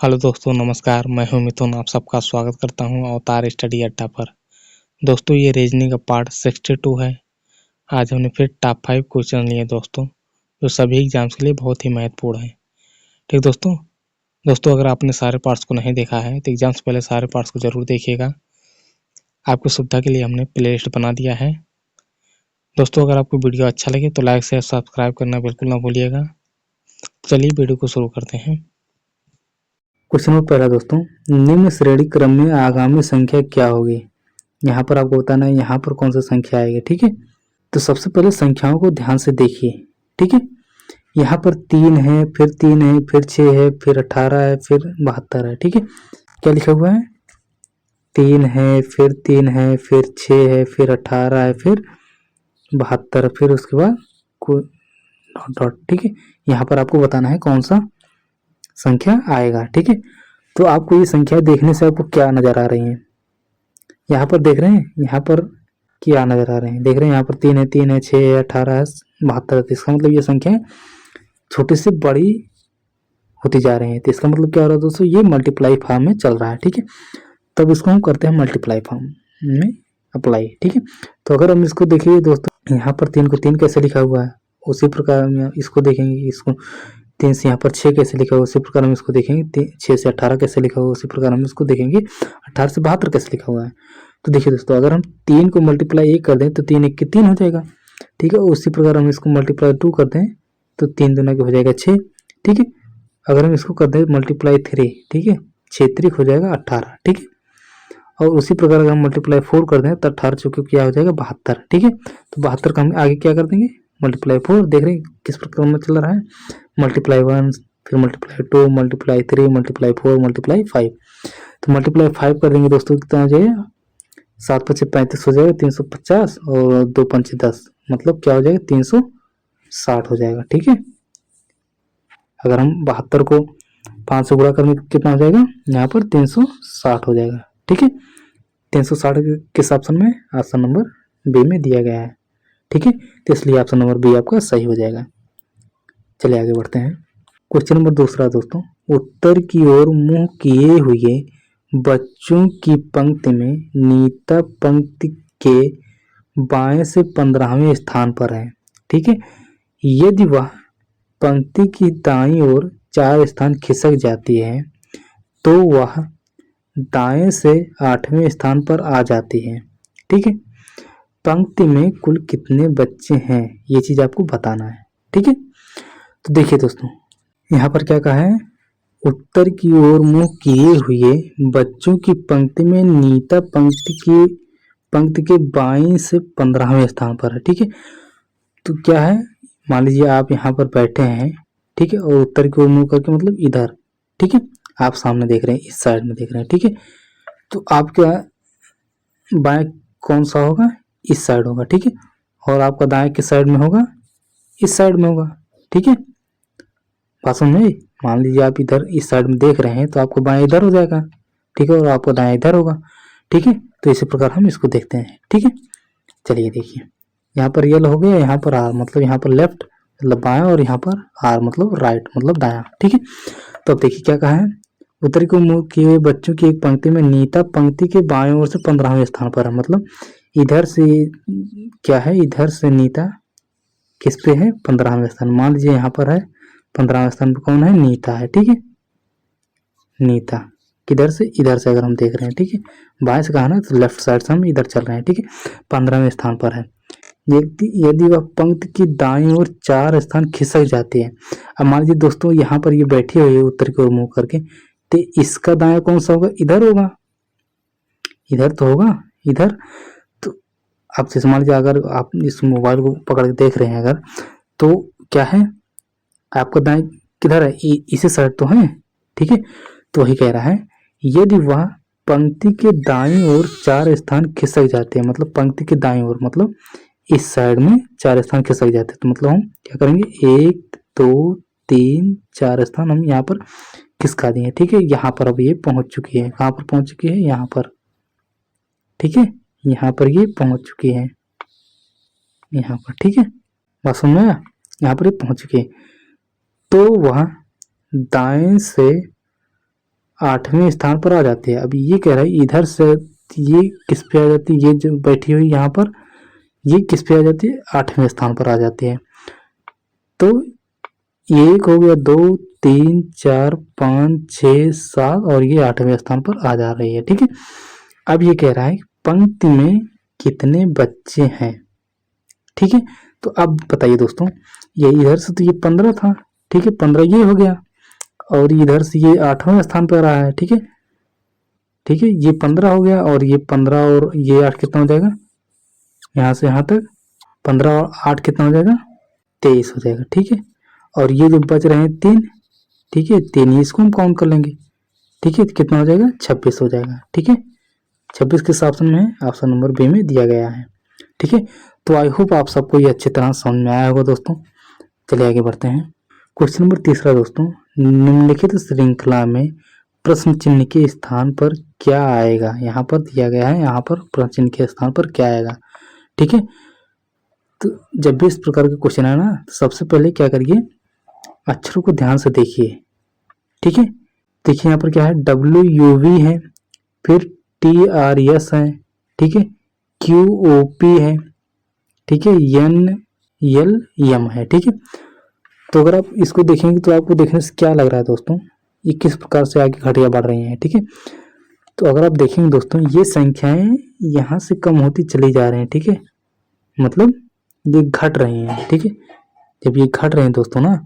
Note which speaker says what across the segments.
Speaker 1: Hello दोस्तों, नमस्कार। मैं हूं मिथुन, आप सबका स्वागत करता हूं अवतार स्टडी अड्डा पर। दोस्तों, ये रीजनिंग का पार्ट 62 है। आज हमने फिर टॉप 5 क्वेश्चन लिए दोस्तों, जो सभी एग्जाम्स के लिए बहुत ही महत्वपूर्ण है। ठीक दोस्तों, अगर आपने सारे पार्ट्स को नहीं देखा है तो एग्जाम से पहले सारे पार्ट्स को जरूर देखिएगा। आपकी सुविधा के लिए हमने प्ले लिस्ट बना दिया है। दोस्तों, अगर आपको वीडियो अच्छा लगे तो लाइक शेयर सब्सक्राइब करना बिल्कुल ना भूलिएगा। चलिए वीडियो को शुरू करते हैं। क्वेश्चन नंबर पहला दोस्तों, निम्न श्रेणी क्रम में आगामी संख्या क्या होगी। यहाँ पर आपको बताना है यहाँ पर कौन सा संख्या आएगी। ठीक है, तो सबसे पहले संख्याओं को ध्यान से देखिए। ठीक है, यहाँ पर 3 है, फिर 3 है, फिर 6 है, फिर 18 है, फिर 72 है। ठीक है, क्या लिखा हुआ है? 3 है, फिर 3 है, फिर 6 है, फिर 18 है, फिर 72, फिर उसके बाद डॉट डॉट। ठीक है, यहाँ पर आपको बताना है कौन सा संख्या आएगा। ठीक है, तो आपको ये संख्या देखने से आपको क्या नजर आ रही है? यहाँ पर देख रहे हैं, यहाँ पर क्या नजर आ रहे हैं? देख रहे हैं यहाँ पर 3 है, 3 है, 6 है, 18 है, 72 है। इसका मतलब ये संख्या छोटी से बड़ी होती जा रही है। तो इसका मतलब क्या हो रहा है दोस्तों? ये मल्टीप्लाई फॉर्म में चल रहा है। ठीक है, तब इसको हम करते हैं मल्टीप्लाई फॉर्म में अप्लाई। ठीक है, तो अगर हम इसको देखिए दोस्तों, यहाँ पर 3 को 3 कैसे लिखा हुआ है, उसी प्रकार हम इसको देखेंगे। इसको 3 से यहाँ पर 6 कैसे लिखा हुआ, उसी प्रकार हम इसको देखेंगे। 6 से 18 कैसे लिखा हुआ, उसी प्रकार हम इसको देखेंगे। 18 से 72 कैसे लिखा हुआ है। तो देखिए दोस्तों, अगर हम 3 को मल्टीप्लाई 1 कर दें तो 3 1 के 3 हो जाएगा। ठीक है, उसी प्रकार हम इसको मल्टीप्लाई 2 कर दें तो 3 दूना के हो जाएगा 6। ठीक है, अगर हम इसको कर दें मल्टीप्लाई 3, ठीक है, 6 3 हो जाएगा 18। ठीक है, और उसी प्रकार अगर हम मल्टीप्लाई 4 कर दें तो 18 चौके क्या हो जाएगा 72। ठीक है, तो 72 का हम आगे क्या कर देंगे? मल्टीप्लाई 4। देख रहे हैं किस प्रकार में चल रहा है? मल्टीप्लाई 1, फिर मल्टीप्लाई 2, मल्टीप्लाई 3, मल्टीप्लाई 4, मल्टीप्लाई 5। तो मल्टीप्लाई 5 कर देंगे दोस्तों, कितना हो जाएगा? 7 5 35 हो जाएगा, 350, और 2 5 10, मतलब क्या हो जाएगा? 360 हो जाएगा। ठीक है, अगर हम 72 को 5 से गुणा करेंगे कितना हो जाएगा? यहाँ पर 360 हो जाएगा। ठीक है, 360 किस ऑप्शन में? ऑप्शन नंबर बी में दिया गया है। ठीक है, तो इसलिए ऑप्शन नंबर बी आपका सही हो जाएगा। चलिए आगे बढ़ते हैं। क्वेश्चन नंबर दूसरा दोस्तों, उत्तर की ओर मुंह किए हुए बच्चों की पंक्ति में नीता पंक्ति के बाएं से 15वें स्थान पर है। ठीक है, यदि वह पंक्ति की दाईं ओर 4 स्थान खिसक जाती है तो वह दाएं से 8वें स्थान पर आ जाती है। ठीक है, पंक्ति में कुल कितने बच्चे हैं, ये चीज आपको बताना है। ठीक है, तो देखिए दोस्तों, यहाँ पर क्या कहा है? उत्तर की ओर मुंह किए हुए बच्चों की पंक्ति में नीता पंक्ति के बाईं से 15वें स्थान पर है। ठीक है, तो क्या है? मान लीजिए आप यहाँ पर बैठे हैं, ठीक है, और उत्तर की ओर मुंह करके मतलब इधर। ठीक है, आप सामने देख रहे हैं, इस साइड में देख रहे हैं। ठीक है, तो आपका बाएं कौन सा होगा? इस साइड होगा। ठीक है, और आपका दाएं किस साइड में होगा? इस साइड में होगा। ठीक है, बात समझ में? मान लीजिए आप इधर इस साइड में देख रहे हैं तो आपको बाएं इधर हो जाएगा। ठीक है, और आपका दाएं इधर होगा। ठीक है, तो इसी प्रकार हम इसको देखते हैं। ठीक है, चलिए देखिए, यहाँ पर यल हो गया, यहाँ पर आर मतलब यहाँ पर लेफ्ट मतलब बायां, और यहाँ पर आर मतलब राइट मतलब दायां। ठीक है, तो अब देखिए क्या कहा है? उत्तर को मुंह किए बच्चों की एक पंक्ति में नीता पंक्ति के बाएं ओर से 15वें स्थान पर है। मतलब इधर से क्या है? इधर से नीता किस पे है? 15वें स्थान। मान लीजिए यहाँ पर है 15वें स्थान पर कौन है? नीता है। ठीक है, नीता किधर से? इधर से अगर हम देख रहे हैं। ठीक है, बाएं से कहा ना, तो लेफ्ट साइड से हम इधर चल रहे हैं। ठीक है, 15वें स्थान पर है। यदि वह पंक्ति की दाईं ओर 4 स्थान खिसक जाते हैं। अब मान लीजिए दोस्तों, यहाँ पर ये बैठी हुई है उत्तर की ओर मुंह करके, तो इसका दायां कौन सा होगा? इधर होगा। इधर तो होगा, इधर। तो आप जैसे मान लीजिए अगर आप इस मोबाइल को पकड़ के देख रहे हैं अगर, तो क्या है? आपका दाएं किधर है? इसी साइड तो है। ठीक है, तो वही कह रहा है, यदि वह पंक्ति के दाईं ओर 4 स्थान खिसक जाते हैं, मतलब पंक्ति के दाईं ओर मतलब इस साइड में 4 स्थान खिसक जाते हैं, तो मतलब हम क्या करेंगे? 1 2 3 4 स्थान हम यहाँ पर खिसका दिए। ठीक है, यहाँ पर अब ये पहुंच चुकी है। कहाँ पर पहुंच चुकी है? यहाँ पर। ठीक है, यहाँ पर ये पहुंच चुकी है, यहाँ पर। ठीक है, बात समझ में आया? यहाँ पर ये पहुंच चुकी है, तो वह दाएं से
Speaker 2: 8वें स्थान पर आ जाती है। अब ये कह रहा है इधर से ये किस पे आ जाती है, ये जो बैठी हुई यहाँ पर ये किस पे आ जाती है, 8वें स्थान पर आ जाती है। तो ये एक हो गया, 2 3 4 5 6 7 और ये 8वें स्थान पर आ जा रही है। ठीक है, अब ये कह रहा है पंक्ति में कितने बच्चे हैं। ठीक है, तो अब बताइए दोस्तों, ये इधर से तो ये 15 था। ठीक है, 15 ये हो गया और इधर से ये 8वें स्थान पर आ रहा है। ठीक है, ठीक है, ये 15 हो गया और ये 15 और ये 8 कितना हो जाएगा, यहाँ से यहाँ तक 15 और 8 कितना हो जाएगा, 23 हो जाएगा। ठीक है, और ये जो बच रहे हैं 3, ठीक है 3 ही इसको हम काउंट कर लेंगे। ठीक है, तो कितना हो जाएगा, 26 हो जाएगा। ठीक है, 26 किस ऑप्शन में है, ऑप्शन नंबर बी में दिया गया है। ठीक है, तो आई होप आप सबको ये अच्छी तरह समझ में आया होगा दोस्तों। चलिए आगे बढ़ते हैं। क्वेश्चन नंबर तीसरा दोस्तों, निम्नलिखित श्रृंखला में प्रश्न चिन्ह के स्थान पर क्या आएगा। यहाँ पर दिया गया है, यहाँ पर प्रश्न चिन्ह के स्थान पर क्या आएगा। ठीक है, तो जब भी इस प्रकार के क्वेश्चन आए ना, तो सबसे पहले क्या करिए, अक्षरों को ध्यान से देखिए। ठीक है, देखिए यहाँ पर क्या है, WUV है, फिर TRS है, ठीक है, QOP है, ठीक है, NLM है। ठीक है, तो अगर आप इसको देखेंगे तो आपको देखने से क्या लग रहा है दोस्तों, ये किस प्रकार से आगे घटिया बढ़ रही हैं। ठीक है, तो अगर आप देखेंगे दोस्तों, ये संख्याएं यहाँ से कम होती चली जा रही हैं। ठीक है, मतलब ये घट रही हैं। ठीक है, जब ये घट रहे हैं दोस्तों ना,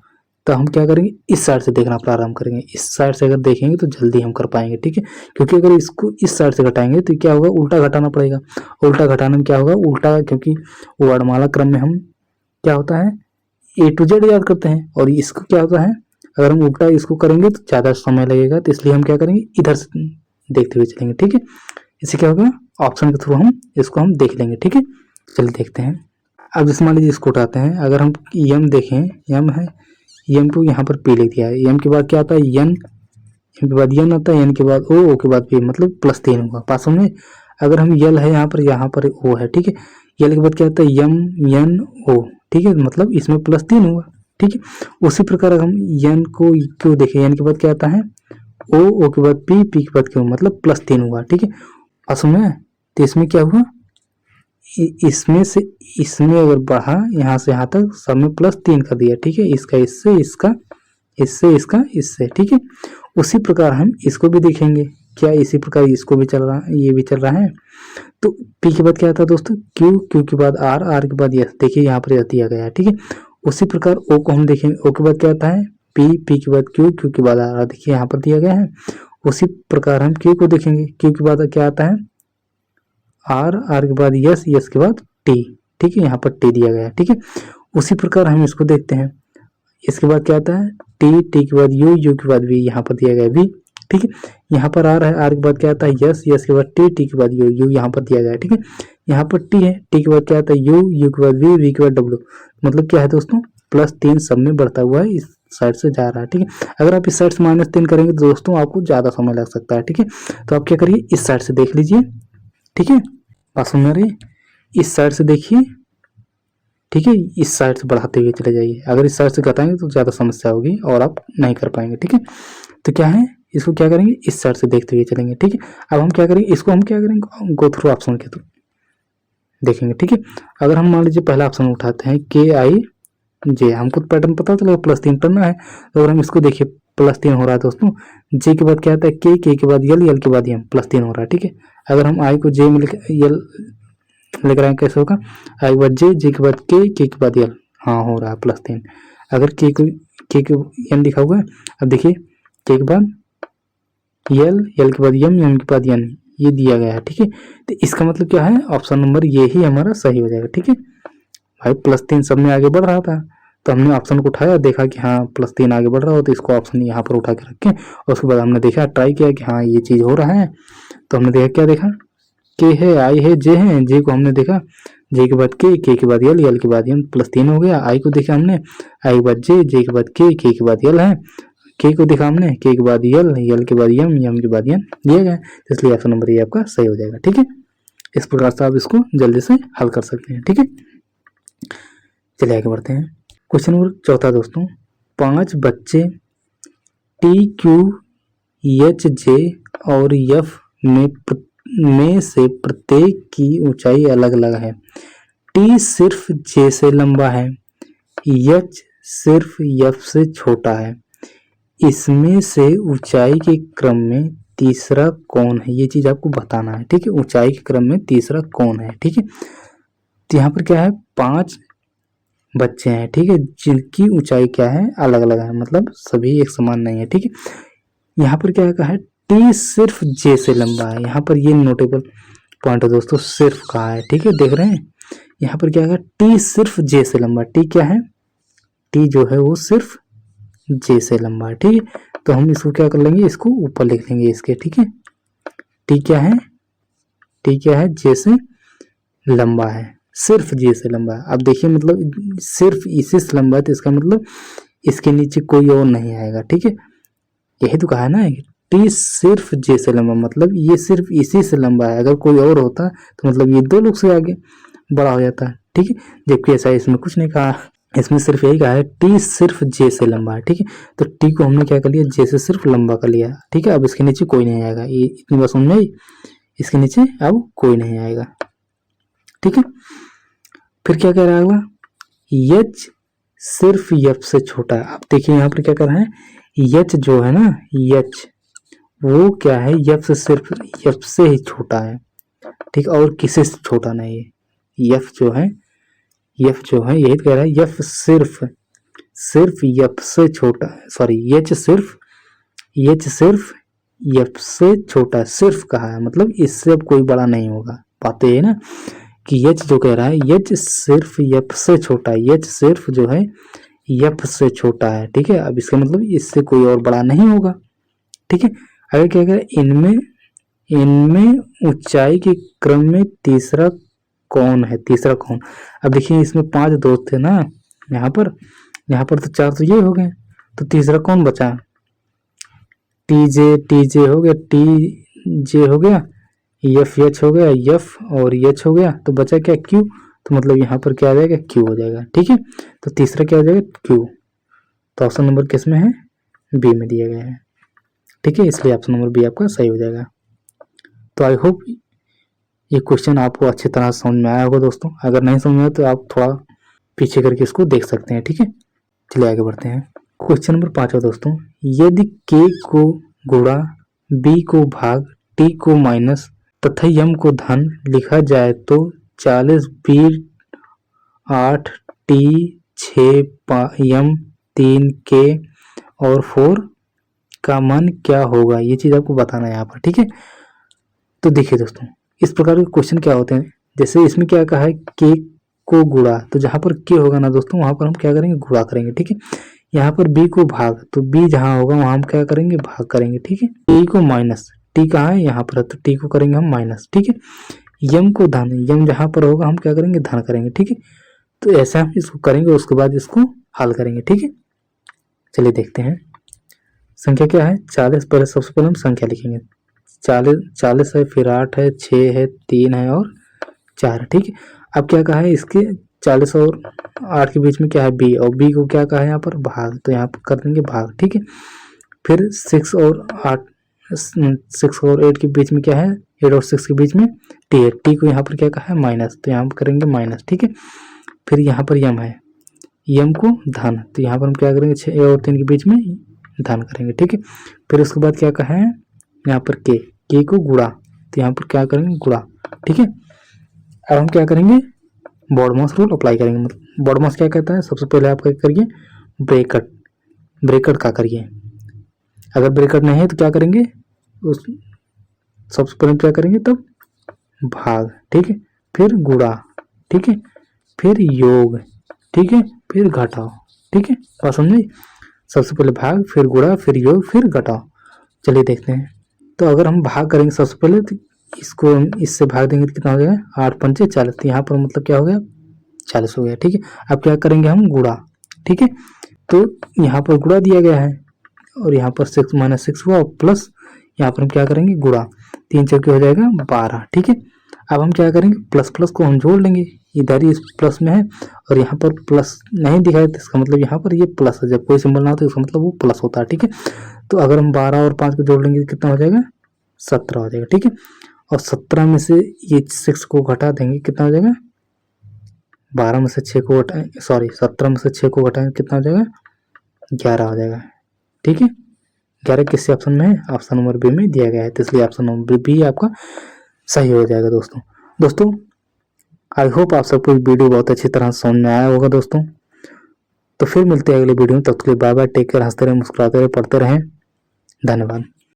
Speaker 2: तो हम क्या करेंगे, इस साइड से देखना प्रारंभ करेंगे। इस साइड से अगर देखेंगे तो जल्दी हम कर पाएंगे। ठीक है, क्योंकि अगर इसको इस साइड से घटाएंगे तो क्या होगा, उल्टा घटाना पड़ेगा। उल्टा घटाने में क्या होगा, उल्टा, क्योंकि वर्णमाला क्रम में हम क्या होता है, A to Z याद करते हैं, और इसको क्या होता है, अगर हम उल्टा इसको करेंगे तो ज़्यादा समय लगेगा, तो इसलिए हम क्या करेंगे, इधर से देखते हुए चलेंगे। ठीक है, इससे क्या होगा, ऑप्शन के थ्रू हम इसको हम देख लेंगे। ठीक है, चलिए देखते हैं। अब जैसे मान लीजिए इसको उठाते हैं, अगर हम यम देखें, यम है, यम को यहाँ पर पी लिख दिया है, यम के बाद क्या आता है, एन, एम के बाद एन आता है, एन के बाद ओ के बाद पी, मतलब +3 होगा। पास में अगर हम यल है यहाँ पर ओ है। ठीक है, यल के बाद क्या आता है, यम एन ओ। ठीक है, मतलब इसमें +3 हुआ। ठीक है, उसी प्रकार हम एन को क्यों देखें, एन के बाद क्या आता है, ओ के बाद पी, पी के बाद क्यों, मतलब +3 हुआ। ठीक है, पास में, तो इसमें क्या हुआ, इसमें से इसमें अगर बढ़ा यहाँ से यहाँ तक, सब में +3 कर दिया। ठीक है, इसका इससे, इसका इससे, इसका इससे। ठीक है, उसी प्रकार हम इसको भी देखेंगे, क्या इसी प्रकार इसको भी चल रहा है, ये भी चल रहा है। तो पी के बाद क्या आता है दोस्तों, क्यू, क्यू के बाद आर, आर के बाद यस। देखिए यहाँ पर दिया गया है। ठीक है, उसी प्रकार ओ को हम देखेंगे, ओ के बाद क्या आता है, पी, पी के बाद क्यू, क्यू के बाद आर, देखिए यहाँ पर दिया गया है। उसी प्रकार हम क्यू को देखेंगे, क्यू के बाद क्या आता है, आर, आर के बाद यस, यस के बाद टी। ठीक है, यहाँ पर टी दिया गया है। ठीक है, उसी प्रकार हम इसको देखते हैं, इसके बाद क्या आता है, टी, टी के बाद यू, यू के बाद वी, यहाँ पर दिया गया है वी। ठीक है, यहाँ पर आर है, आर के बाद क्या आता है, यस, यस के बाद टी, टी के बाद यू, यू यहाँ पर दिया गया है। ठीक है, यहाँ पर टी है, टी के बाद क्या आता है, यू, यू के बाद वी, वी के बाद डब्ल्यू। मतलब क्या है दोस्तों, +3 सब में बढ़ता हुआ है, इस साइड से जा रहा है। ठीक है, अगर आप इस साइड से -3 करेंगे तो दोस्तों आपको ज्यादा समय लग सकता है। ठीक है, तो आप क्या करिए, इस साइड से देख लीजिए। ठीक है, बात समझ आ रही है, इस साइड से देखिए। ठीक है, इस साइड से बढ़ाते हुए चले जाइए, अगर इस साइड से घटाएंगे तो ज़्यादा समस्या होगी और आप नहीं कर पाएंगे। ठीक है, तो क्या है, इसको क्या करेंगे, इस साइड से देखते हुए चलेंगे। ठीक है, अब हम क्या करेंगे, इसको हम क्या करेंगे, गो थ्रू ऑप्शन के थ्रू देखेंगे। ठीक है, अगर हम मान लीजिए पहला ऑप्शन उठाते हैं, KIJ, हमको पैटर्न पता चलेगा, +3 करना है, तो अगर हम इसको देखिए +3 हो रहा है दोस्तों। जे के बाद क्या आता है, के के बाद यल, यल के बाद एम, +3 हो रहा है। ठीक है, अगर हम आई को जे में यल लिख रहे हैं, कैसे होगा, आई के बाद जे, जे के बाद के के बाद यल, हाँ हो रहा है +3। अगर के एन लिखा हुआ है, अब देखिए के के बाद यल, यल के बाद यम, यम के बाद एन, ये दिया गया है। ठीक है, तो इसका मतलब क्या है, ऑप्शन नंबर ये ही हमारा सही हो जाएगा। ठीक है भाई, +3 सब में आगे बढ़ रहा था, तो हमने ऑप्शन को उठाया, देखा कि हाँ +3 आगे बढ़ रहा हो, तो इसको ऑप्शन यहाँ पर उठा के रखें, और उसके बाद हमने देखा, ट्राई किया कि हाँ ये चीज़ हो रहा है। तो हमने देखा, क्या देखा, के है, आई है, जे है, जे को हमने देखा, जे के बाद के बाद यल, यल के बाद एम, +3 हो गया। आई को देखा हमने, आई के बाद जे के बाद के बाद यल है, के को देखा हमने, के के बाद यल, यल के बाद यम, यम के बाद एन दिया गया, इसलिए ऑप्शन नंबर ये आपका सही हो जाएगा। ठीक है, इस प्रकार से आप इसको जल्दी से हल कर सकते हैं। ठीक है, चलिए आगे बढ़ते हैं। क्वेश्चन नंबर चौथा दोस्तों, 5 बच्चे TQUS एच जे और एफ में से प्रत्येक की ऊंचाई अलग अलग है। टी सिर्फ जे से लंबा है, एच सिर्फ एफ से छोटा है, इसमें से ऊंचाई के क्रम में तीसरा कौन है, ये चीज आपको बताना है। ठीक है, ऊंचाई के क्रम में तीसरा कौन है। ठीक है, तो यहाँ पर क्या है, 5 बच्चे हैं। ठीक है, जिनकी ऊंचाई क्या है, अलग अलग है, मतलब सभी एक समान नहीं है। ठीक है, यहाँ पर क्या कहा है, टी सिर्फ जे से लंबा है। यहाँ पर ये नोटेबल पॉइंट है दोस्तों, सिर्फ कहा है। ठीक है, देख रहे हैं यहाँ पर क्या कहा, टी सिर्फ जे से लंबा। टी क्या है, टी जो है वो सिर्फ जे से लंबा है। ठीक है, तो हम इसको क्या कर लेंगे, इसको ऊपर लिख लेंगे इसके। ठीक है, टी क्या है, टी क्या है, जे से लंबा है, सिर्फ जे से लंबा है। अब देखिए मतलब सिर्फ इसी से लंबा है, तो इसका मतलब इसके नीचे कोई और नहीं आएगा। ठीक है, यही तो कहा है ना, टी सिर्फ जे से लंबा, मतलब ये सिर्फ इसी से लंबा है। अगर कोई और होता तो मतलब ये 2 लोग से आगे बड़ा हो जाता है। ठीक है, जबकि ऐसा इसमें कुछ नहीं कहा, इसमें सिर्फ यही कहा है टी सिर्फ जे से लंबा है। ठीक है, तो टी को हमने क्या कर लिया, जे से सिर्फ लंबा कर लिया। ठीक है, अब इसके नीचे कोई नहीं आएगा, ये इतनी बात समझ में आई, इसके नीचे अब कोई नहीं आएगा। ठीक है, फिर क्या कह रहा है अगला, एच सिर्फ एफ से छोटा है। अब देखिए यहाँ पर क्या कर रहा है, एच जो है ना, एच वो क्या है, एफ से सिर्फ एफ से ही छोटा है। ठीक, और किसी से छोटा नहीं है। एफ जो है, एफ जो है, यही कह रहा है, एफ सिर्फ एफ से छोटा है, सॉरी एच सिर्फ एफ से छोटा है। सिर्फ कहा है, मतलब इससे अब कोई बड़ा नहीं होगा। बात तो ये है ना कि एच जो कह रहा है, एच सिर्फ एफ से छोटा है, एच सिर्फ जो है एफ से छोटा है। ठीक है, अब इसका मतलब इससे कोई और बड़ा नहीं होगा। ठीक है, आगे क्या कह रहा है, इनमें ऊंचाई के क्रम में तीसरा कौन है, तीसरा कौन। अब देखिए इसमें 5 दोस्त थे ना, यहाँ पर तो 4 तो ये हो गए, तो तीसरा कौन बचा, टी जे हो गया, टी जे हो गया, एफ एच हो गया, एफ और एच हो गया, तो बचा क्या, क्यू। तो मतलब यहाँ पर क्या आ जाएगा, क्यू हो जाएगा। ठीक है, तो तीसरा क्या हो जाएगा, क्यू। तो ऑप्शन नंबर किस में है, बी में दिया गया है। ठीक है, इसलिए ऑप्शन नंबर बी आपका सही हो जाएगा। तो आई होप ये क्वेश्चन आपको अच्छी तरह समझ में आया होगा दोस्तों। अगर नहीं समझ में आया तो आप थोड़ा पीछे करके इसको देख सकते हैं। ठीक है, चलिए आगे बढ़ते हैं। क्वेश्चन नंबर 5 दोस्तों, यदि के को गुणा, बी को भाग, टी को माइनस तथा यम को धन लिखा जाए तो 40 बी 8 टी 6 यम 3 के और 4 का मान क्या होगा, ये चीज आपको बताना है यहाँ पर। ठीक है, तो देखिए दोस्तों, इस प्रकार के क्वेश्चन क्या होते हैं, जैसे इसमें क्या कहा है, के को गुणा, तो जहां पर के होगा ना दोस्तों, वहां पर हम क्या करेंगे, गुणा करेंगे। ठीक है, यहाँ पर बी को भाग, तो बी जहां होगा वहां हम क्या करेंगे, भाग करेंगे। ठीक है, टी को माइनस, टी कहाँ है, यहाँ पर है, तो टी को करेंगे हम माइनस। ठीक है, यम को धन, यम जहां पर होगा हम क्या करेंगे, धन करेंगे। ठीक है, तो ऐसे हम इसको करेंगे, उसके बाद इसको हल करेंगे। ठीक है, चलिए देखते हैं। संख्या क्या है, 40, पहले सबसे पहले हम संख्या लिखेंगे। 40 है, फिर 8 है, 6 है, 3 है और 4 है। ठीक है, अब क्या कहा है, इसके 40 और 8 के बीच में क्या है, बी, और बी को क्या कहा है यहाँ पर, भाग, तो यहाँ पर कर देंगे भाग। ठीक है, फिर 6 और 8 के बीच में क्या है, 8 और 6 के बीच में टी है, टी को यहाँ पर क्या कहा है, माइनस, तो यहाँ पर करेंगे माइनस। ठीक है, फिर यहाँ पर यम है, यम को धन, तो यहाँ पर हम क्या करेंगे, 6 और 3 के बीच में धन करेंगे। ठीक है, फिर उसके बाद क्या कहा है, यहाँ पर के को गुणा, तो यहाँ पर क्या करेंगे, गुणा। ठीक है, अब हम क्या करेंगे, बॉडमास रूल अप्लाई करेंगे। मतलब बॉडमास क्या कहता है, सबसे पहले आप क्या करिए, ब्रेकेट का करिए। अगर ब्रेकेट नहीं है तो क्या करेंगे, उस सबसे पहले क्या करेंगे, तब भाग। ठीक है, फिर गुणा। ठीक है, फिर योग। ठीक है, फिर घटाओ। ठीक है, बात समझे, सबसे पहले भाग, फिर गुणा, फिर योग, फिर घटाओ। चलिए देखते हैं। तो अगर हम भाग करेंगे सबसे पहले, तो इसको इससे भाग देंगे तो कितना हो जाएगा, 8 पंचे 40, तो यहाँ पर मतलब क्या हो गया, 40 हो गया। ठीक है, अब क्या करेंगे हम, गुणा। ठीक है, तो यहाँ पर गुणा दिया गया है, और यहाँ पर 6 माइनस 6 हुआ, प्लस यहाँ पर हम क्या करेंगे, गुणा, 3 चौके हो जाएगा 12। ठीक है, अब हम क्या करेंगे, प्लस प्लस को हम जोड़ लेंगे, इधर ही प्लस में है और यहाँ पर प्लस नहीं दिखाया तो इसका मतलब यहाँ पर ये प्लस है। जब कोई सिंबल ना हो तो इसका मतलब वो प्लस होता है। ठीक है, तो अगर हम 12 और 5 को जोड़ लेंगे कितना हो जाएगा, 17 हो जाएगा। ठीक है, और 17 में से ये 6 को घटा देंगे कितना हो जाएगा, 12 में से 6 को घटाएं, सॉरी 17 में से 6 को घटाएंगे कितना हो जाएगा, 11 हो जाएगा। ठीक है, 11 किस ऑप्शन में है, ऑप्शन नंबर बी में दिया गया है, तो इसलिए ऑप्शन नंबर बी आपका सही हो जाएगा। दोस्तों आई होप आप सबको वीडियो बहुत अच्छी तरह समझ में आया होगा दोस्तों। तो फिर मिलते हैं अगले वीडियो में, तब तक के लिए बाय बाय, टेक केयर, हंसते रहे, मुस्कुराते रहे, पढ़ते रहें, धन्यवाद।